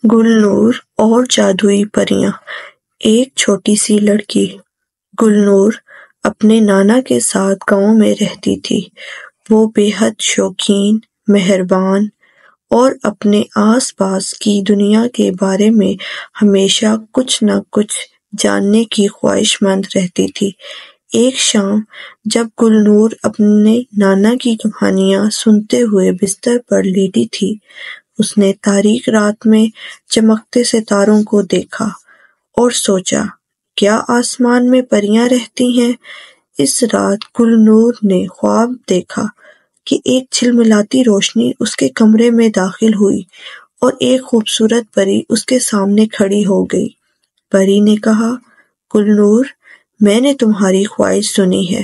گلنور اور جادوئی پریاں۔ ایک چھوٹی سی لڑکی گلنور اپنے نانا کے ساتھ گاؤں میں رہتی تھی۔ وہ بے حد شوقین، مہربان اور اپنے آس پاس کی دنیا کے بارے میں ہمیشہ کچھ نہ کچھ جاننے کی خواہش مند رہتی تھی۔ ایک شام جب گلنور اپنے نانا کی کہانیاں سنتے ہوئے بستر پر لیٹی تھی، اس نے تاریک رات میں چمکتے ستاروں کو دیکھا اور سوچا، کیا آسمان میں پریاں رہتی ہیں؟ اس رات گلنور نے خواب دیکھا کہ ایک جھلملاتی روشنی اس کے کمرے میں داخل ہوئی اور ایک خوبصورت پری اس کے سامنے کھڑی ہو گئی۔ پری نے کہا، گلنور، میں نے تمہاری خواہش سنی ہے۔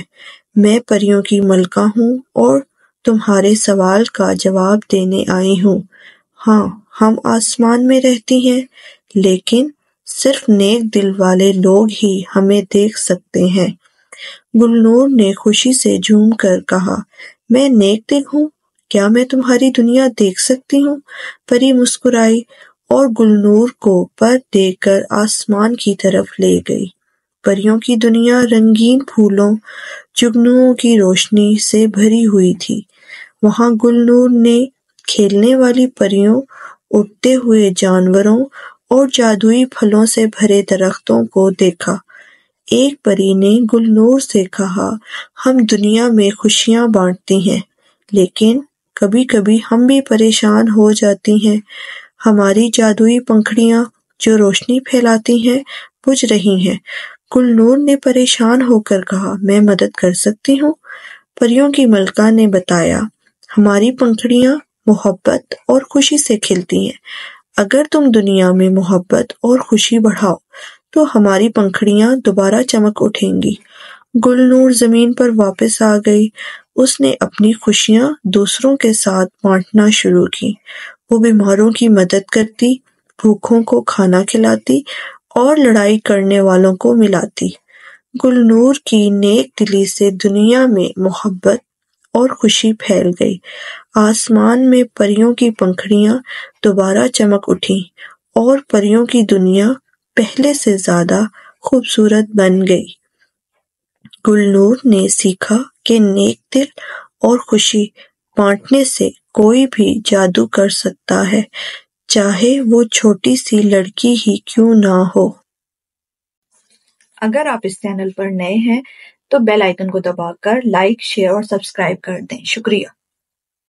میں پریوں کی ملکہ ہوں اور تمہارے سوال کا جواب دینے آئی ہوں۔ ہاں، ہم آسمان میں رہتی ہیں، لیکن صرف نیک دل والے لوگ ہی ہمیں دیکھ سکتے ہیں۔ گلنور نے خوشی سے جھوم کر کہا، میں نیک دل ہوں؟ کیا میں تمہاری دنیا دیکھ سکتی ہوں؟ پری مسکرائی اور گلنور کو پر دے کر آسمان کی طرف لے گئی۔ پریوں کی دنیا رنگین پھولوں، جگنوؤں کی روشنی سے بھری ہوئی تھی۔ وہاں گلنور نے کھیلنے والی پریوں، اڑتے ہوئے جانوروں اور جادوئی پھلوں سے بھرے درختوں کو دیکھا۔ ایک پری نے گلنور سے کہا، ہم دنیا میں خوشیاں بانٹتی ہیں، لیکن کبھی کبھی ہم بھی پریشان ہو جاتی ہیں۔ ہماری جادوئی پنکھڑیاں جو روشنی پھیلاتی ہیں بجھ رہی ہیں۔ گلنور نے پریشان ہو کر کہا، میں مدد کر سکتی ہوں۔ پریوں کی ملکہ نے بتایا، ہماری پنکھڑیاں محبت اور خوشی سے کھلتی ہیں۔ اگر تم دنیا میں محبت اور خوشی بڑھاؤ تو ہماری پنکھڑیاں دوبارہ چمک اٹھیں گی۔ گلنور زمین پر واپس آ گئی۔ اس نے اپنی خوشیاں دوسروں کے ساتھ بانٹنا شروع کی۔ وہ بیماروں کی مدد کرتی، بھوکھوں کو کھانا کھلاتی اور لڑائی کرنے والوں کو ملاتی۔ گلنور کی نیک دلی سے دنیا میں محبت اور خوشی پھیل گئی۔ آسمان میں پریوں کی پنکھڑیاں دوبارہ چمک اٹھیں اور پریوں کی دنیا پہلے سے زیادہ خوبصورت بن گئی۔ گلنور نے سیکھا کہ نیک دل اور خوشی بانٹنے سے کوئی بھی جادو کر سکتا ہے، چاہے وہ چھوٹی سی لڑکی ہی کیوں نہ ہو۔ اگر آپ اس چینل پر نئے ہیں تو بیل آئیکن کو دبا کر لائک، شیئر اور سبسکرائب کر دیں۔ شکریہ۔